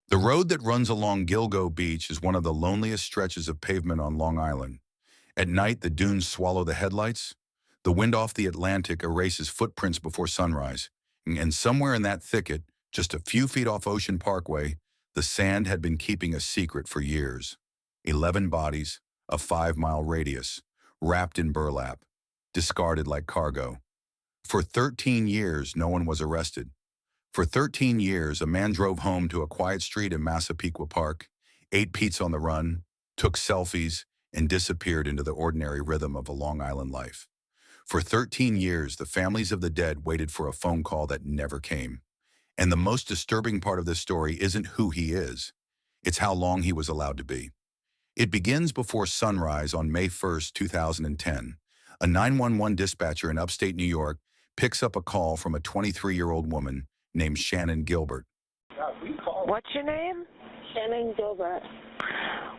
The road that runs along Gilgo Beach is one of the loneliest stretches of pavement on Long Island. At night, the dunes swallow the headlights. The wind off the Atlantic erases footprints before sunrise. And somewhere in that thicket, just a few feet off Ocean Parkway, the sand had been keeping a secret for years. 11 bodies, a 5-mile radius, wrapped in burlap, discarded like cargo. For 13 years, no one was arrested. For 13 years, a man drove home to a quiet street in Massapequa Park, ate pizza on the run, took selfies, and disappeared into the ordinary rhythm of a Long Island life. For 13 years, the families of the dead waited for a phone call that never came. And the most disturbing part of this story isn't who he is. It's how long he was allowed to be. It begins before sunrise on May 1st, 2010. A 911 dispatcher in upstate New York picks up a call from a 23-year-old woman named Shannon Gilbert. What's your name? Shannon Gilbert.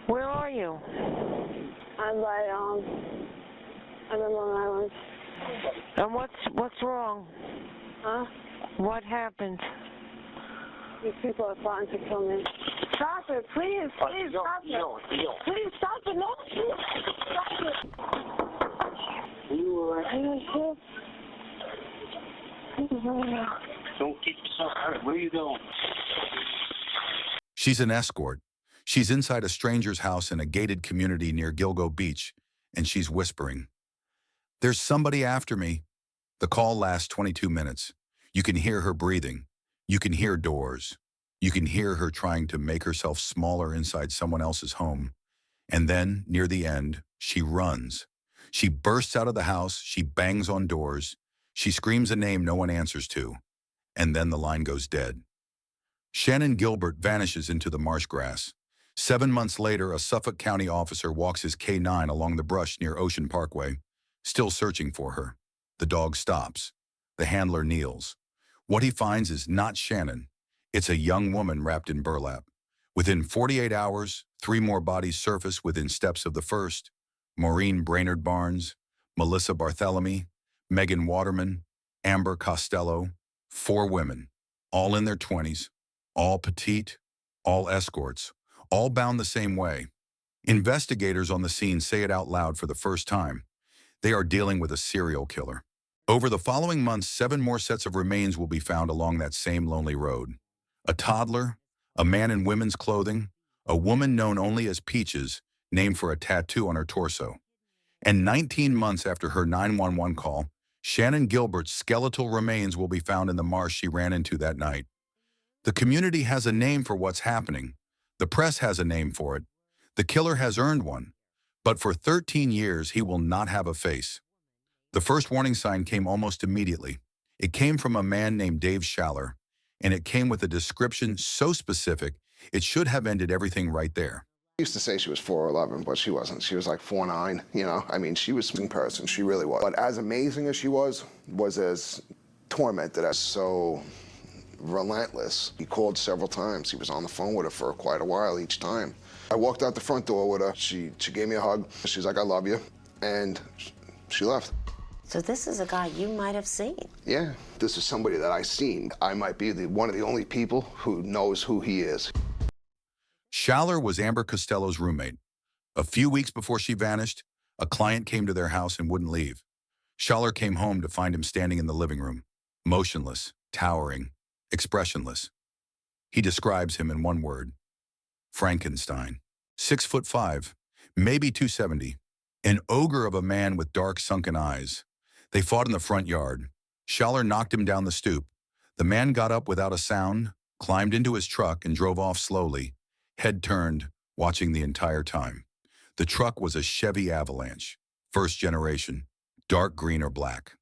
Where are you? I'm in Long Island. And what's wrong? Huh? What happened? These people are plotting to kill me. Stop it, please, please stop it. Please stop it, no, please stop it. You were right. Don't keep yourself hurt. Where are you going? She's an escort. She's inside a stranger's house in a gated community near Gilgo Beach, and she's whispering, "There's somebody after me." The call lasts 22 minutes. You can hear her breathing. You can hear doors. You can hear her trying to make herself smaller inside someone else's home. And then, near the end, she runs. She bursts out of the house. She bangs on doors. She screams a name no one answers to. And then the line goes dead. Shannon Gilbert vanishes into the marsh grass. 7 months later, a Suffolk County officer walks his K9 along the brush near Ocean Parkway, still searching for her. The dog stops. The handler kneels. What he finds is not Shannon. It's a young woman wrapped in burlap. Within 48 hours, 3 more bodies surface within steps of the first: Maureen Brainerd Barnes, Melissa Barthelemy, Megan Waterman, Amber Costello. 4 women, all in their 20s, all petite, all escorts, all bound the same way. Investigators on the scene say it out loud for the first time. They are dealing with a serial killer. Over the following months, 7 more sets of remains will be found along that same lonely road. A toddler, a man in women's clothing, a woman known only as Peaches, named for a tattoo on her torso. And 19 months after her 911 call, Shannon Gilbert's skeletal remains will be found in the marsh she ran into that night. The community has a name for what's happening. The press has a name for it. The killer has earned one. But for 13 years, he will not have a face. The first warning sign came almost immediately. It came from a man named Dave Schaller, and it came with a description so specific, it should have ended everything right there. I used to say she was 4'11", but she wasn't. She was like 4'9", you know? I mean, she was a person, she really was. But as amazing as she was as tormented, as so relentless. He called several times. He was on the phone with her for quite a while each time. I walked out the front door with her. She gave me a hug. She's like, "I love you," and she left. So this is a guy you might have seen. Yeah, this is somebody that I've seen. I might be one of the only people who knows who he is. Schaller was Amber Costello's roommate. A few weeks before she vanished, a client came to their house and wouldn't leave. Schaller came home to find him standing in the living room, motionless, towering, expressionless. He describes him in one word: Frankenstein. 6'5", maybe 270. An ogre of a man with dark, sunken eyes. They fought in the front yard. Schaller knocked him down the stoop. The man got up without a sound, climbed into his truck, and drove off slowly, head turned, watching the entire time. The truck was a Chevy Avalanche, first generation, dark green or black.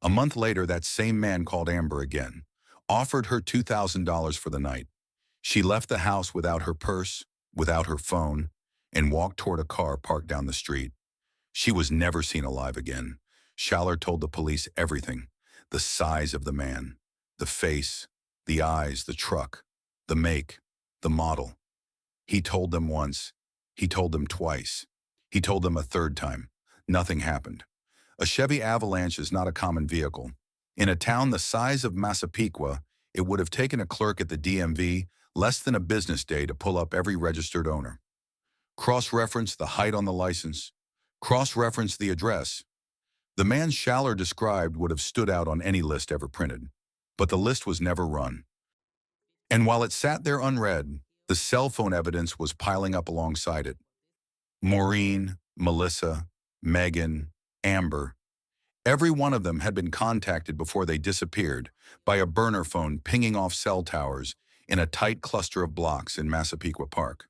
A month later, that same man called Amber again, offered her $2,000 for the night. She left the house without her purse, without her phone, and walked toward a car parked down the street. She was never seen alive again. Schaller told the police everything: the size of the man, the face, the eyes, the truck, the make, the model. He told them once. He told them twice. He told them a third time. Nothing happened. A Chevy Avalanche is not a common vehicle. In a town the size of Massapequa, it would have taken a clerk at the DMV less than a business day to pull up every registered owner. Cross-reference the height on the license. Cross-reference the address. The man Schaller described would have stood out on any list ever printed, but the list was never run. And while it sat there unread, the cell phone evidence was piling up alongside it. Maureen, Melissa, Megan, Amber, every one of them had been contacted before they disappeared by a burner phone pinging off cell towers in a tight cluster of blocks in Massapequa Park.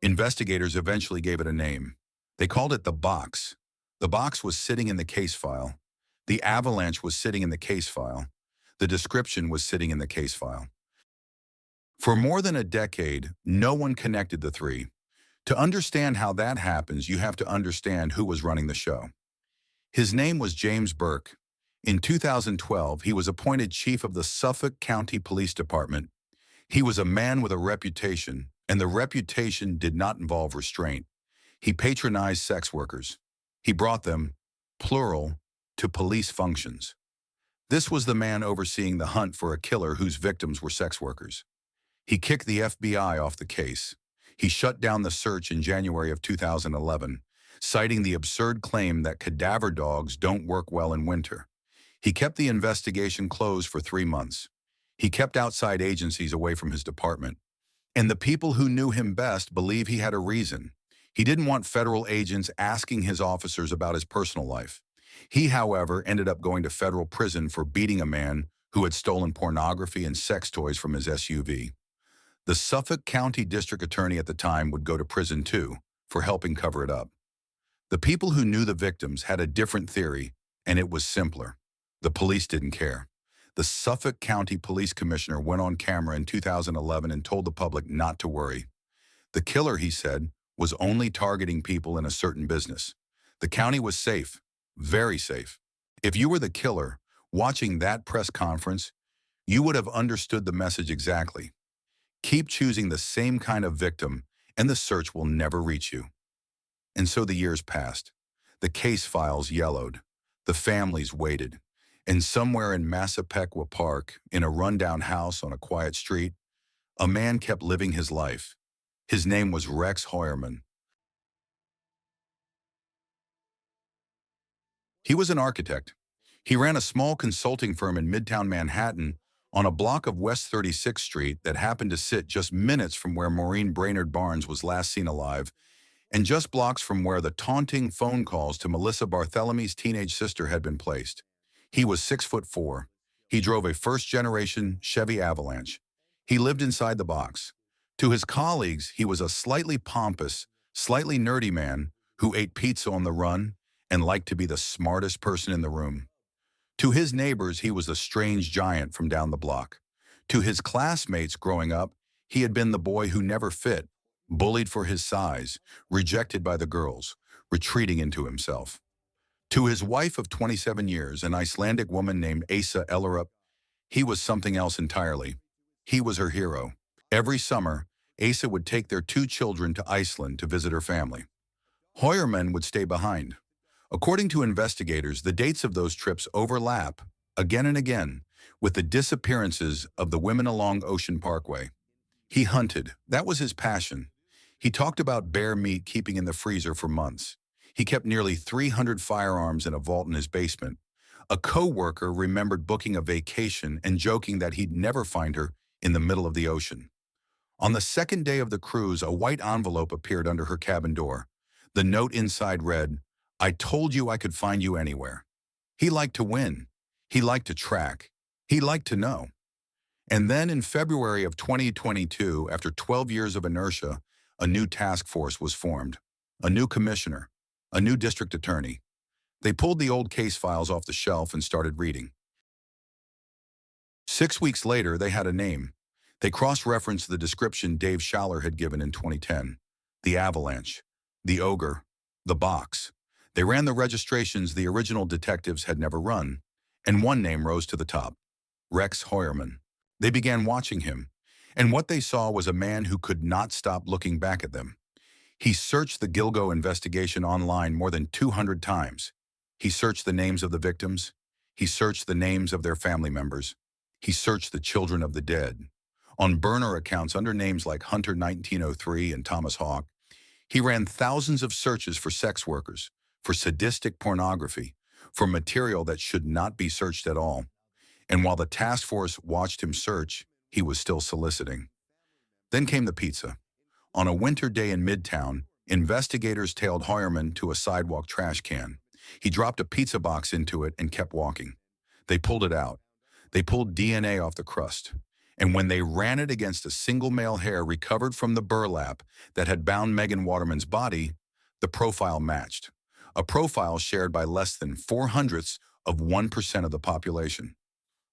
Investigators eventually gave it a name. They called it the box. The box was sitting in the case file. The avalanche was sitting in the case file. The description was sitting in the case file. For more than a decade, no one connected the three. To understand how that happens, you have to understand who was running the show. His name was James Burke. In 2012, he was appointed chief of the Suffolk County Police Department. He was a man with a reputation, and the reputation did not involve restraint. He patronized sex workers. He brought them, plural, to police functions. This was the man overseeing the hunt for a killer whose victims were sex workers. He kicked the FBI off the case. He shut down the search in January of 2011, citing the absurd claim that cadaver dogs don't work well in winter. He kept the investigation closed for 3 months. He kept outside agencies away from his department. And the people who knew him best believe he had a reason. He didn't want federal agents asking his officers about his personal life. He, however, ended up going to federal prison for beating a man who had stolen pornography and sex toys from his SUV. The Suffolk County District Attorney at the time would go to prison too, for helping cover it up. The people who knew the victims had a different theory, and it was simpler. The police didn't care. The Suffolk County Police Commissioner went on camera in 2011 and told the public not to worry. The killer, he said, was only targeting people in a certain business. The county was safe, very safe. If you were the killer, watching that press conference, you would have understood the message exactly. Keep choosing the same kind of victim, and the search will never reach you. And so the years passed. The case files yellowed. The families waited. And somewhere in Massapequa Park, in a rundown house on a quiet street, a man kept living his life. His name was Rex Heuermann. He was an architect. He ran a small consulting firm in Midtown Manhattan on a block of West 36th Street that happened to sit just minutes from where Maureen Brainerd Barnes was last seen alive, and just blocks from where the taunting phone calls to Melissa Barthelemy's teenage sister had been placed. He was 6'4". He drove a first-generation Chevy Avalanche. He lived inside the box. To his colleagues, he was a slightly pompous, slightly nerdy man who ate pizza on the run and liked to be the smartest person in the room. To his neighbors, he was a strange giant from down the block. To his classmates growing up, he had been the boy who never fit, bullied for his size, rejected by the girls, retreating into himself. To his wife of 27 years, an Icelandic woman named Asa Ellerup, he was something else entirely. He was her hero. Every summer, Asa would take their 2 children to Iceland to visit her family. Heuermann would stay behind. According to investigators, the dates of those trips overlap, again and again, with the disappearances of the women along Ocean Parkway. He hunted. That was his passion. He talked about bear meat keeping in the freezer for months. He kept nearly 300 firearms in a vault in his basement. A co-worker remembered booking a vacation and joking that he'd never find her in the middle of the ocean. On the second day of the cruise, a white envelope appeared under her cabin door. The note inside read, "I told you I could find you anywhere." He liked to win. He liked to track. He liked to know. And then in February of 2022, after 12 years of inertia, a new task force was formed. A new commissioner. A new district attorney. They pulled the old case files off the shelf and started reading. 6 weeks later, they had a name. They cross-referenced the description Dave Schaller had given in 2010. The Avalanche. The Ogre. The Box. They ran the registrations the original detectives had never run, and one name rose to the top. Rex Heuermann. They began watching him, and what they saw was a man who could not stop looking back at them. He searched the Gilgo investigation online more than 200 times. He searched the names of the victims. He searched the names of their family members. He searched the children of the dead. On burner accounts under names like Hunter 1903 and Thomas Hawk, he ran thousands of searches for sex workers, for sadistic pornography, for material that should not be searched at all. And while the task force watched him search, he was still soliciting. Then came the pizza. On a winter day in Midtown, investigators tailed Heuermann to a sidewalk trash can. He dropped a pizza box into it and kept walking. They pulled it out. They pulled DNA off the crust. And when they ran it against a single male hair recovered from the burlap that had bound Megan Waterman's body, the profile matched. A profile shared by less than 0.04% of the population.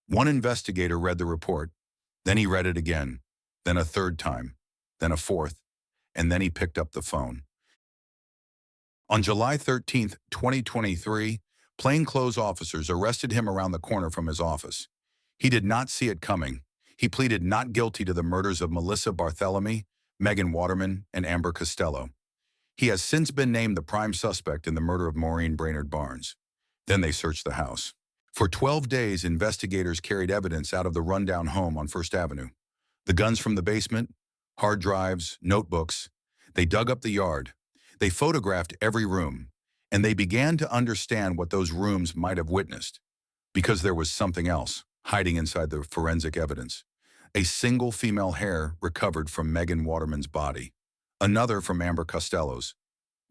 One investigator read the report, then he read it again, then a third time, then a fourth, and then he picked up the phone. On July 13, 2023, plainclothes officers arrested him around the corner from his office. He did not see it coming. He pleaded not guilty to the murders of Melissa Barthelemy, Megan Waterman, and Amber Costello. He has since been named the prime suspect in the murder of Maureen Brainerd Barnes. Then they searched the house. For 12 days, investigators carried evidence out of the rundown home on First Avenue. The guns from the basement, hard drives, notebooks. They dug up the yard. They photographed every room. And they began to understand what those rooms might have witnessed. Because there was something else hiding inside the forensic evidence. A single female hair recovered from Megan Waterman's body. Another from Amber Costello's.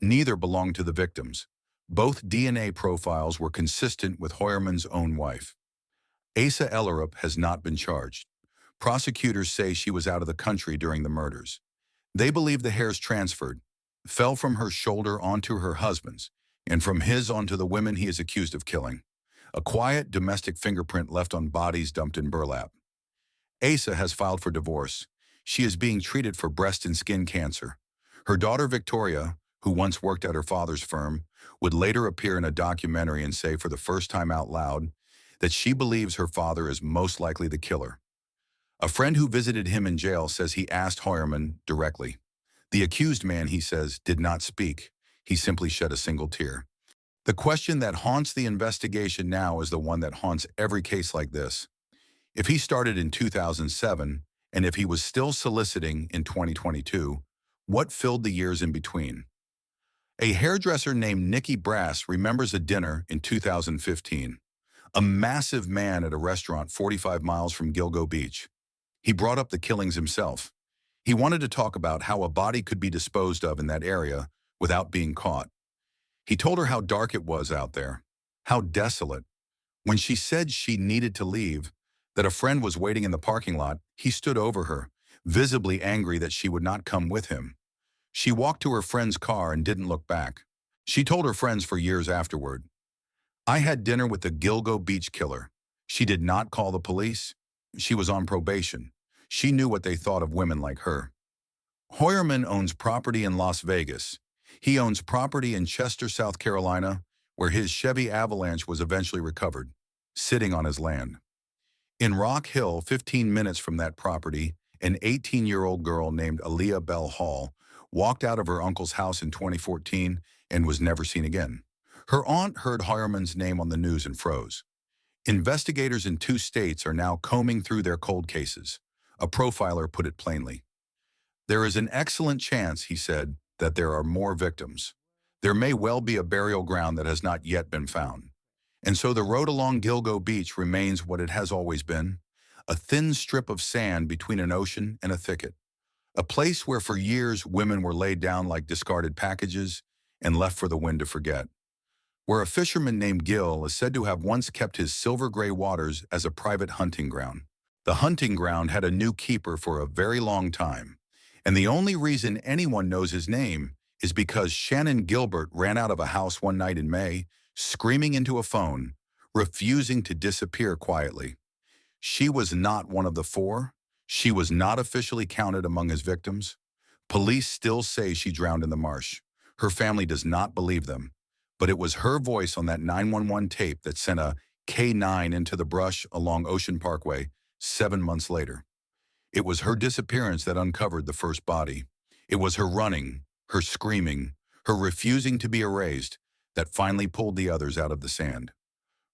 Neither belonged to the victims. Both DNA profiles were consistent with Heuermann's own wife. Asa Ellerup has not been charged. Prosecutors say she was out of the country during the murders. They believe the hairs transferred, fell from her shoulder onto her husband's, and from his onto the women he is accused of killing. A quiet domestic fingerprint left on bodies dumped in burlap. Asa has filed for divorce. She is being treated for breast and skin cancer. Her daughter Victoria, who once worked at her father's firm, would later appear in a documentary and say for the first time out loud that she believes her father is most likely the killer. A friend who visited him in jail says he asked Heuermann directly. The accused man, he says, did not speak. He simply shed a single tear. The question that haunts the investigation now is the one that haunts every case like this. If he started in 2007, and if he was still soliciting in 2022, what filled the years in between? A hairdresser named Nikki Brass remembers a dinner in 2015. A massive man at a restaurant 45 miles from Gilgo Beach. He brought up the killings himself. He wanted to talk about how a body could be disposed of in that area without being caught. He told her how dark it was out there, how desolate. When she said she needed to leave, that a friend was waiting in the parking lot, he stood over her, visibly angry that she would not come with him. She walked to her friend's car and didn't look back. She told her friends for years afterward, "I had dinner with the Gilgo Beach killer. She did not call the police. She was on probation. She knew what they thought of women like her." Heuermann owns property in Las Vegas. He owns property in Chester, South Carolina, where his Chevy Avalanche was eventually recovered, sitting on his land. In Rock Hill, 15 minutes from that property, an 18-year-old girl named Aaliyah Bell Hall walked out of her uncle's house in 2014 and was never seen again. Her aunt heard Heuermann's name on the news and froze. Investigators in 2 states are now combing through their cold cases. A profiler put it plainly. "There is an excellent chance," he said, "that there are more victims. There may well be a burial ground that has not yet been found." And so the road along Gilgo Beach remains what it has always been, a thin strip of sand between an ocean and a thicket. A place where for years women were laid down like discarded packages and left for the wind to forget. Where a fisherman named Gil is said to have once kept his silver-gray waters as a private hunting ground. The hunting ground had a new keeper for a very long time, and the only reason anyone knows his name is because Shannon Gilbert ran out of a house one night in May, screaming into a phone, refusing to disappear quietly. She was not one of the 4. She was not officially counted among his victims. Police still say she drowned in the marsh. Her family does not believe them, but it was her voice on that 911 tape that sent a K9 into the brush along Ocean Parkway 7 months later. It was her disappearance that uncovered the first body. It was her running, her screaming, her refusing to be erased that finally pulled the others out of the sand.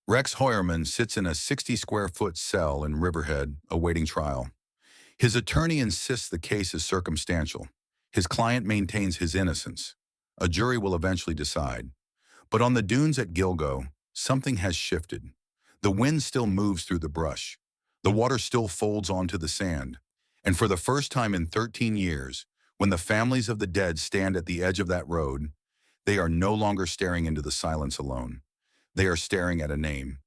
Rex Heuermann sits in a 60-square-foot cell in Riverhead, awaiting trial. His attorney insists the case is circumstantial. His client maintains his innocence. A jury will eventually decide. But on the dunes at Gilgo, something has shifted. The wind still moves through the brush. The water still folds onto the sand. And for the first time in 13 years, when the families of the dead stand at the edge of that road, they are no longer staring into the silence alone. They are staring at a name.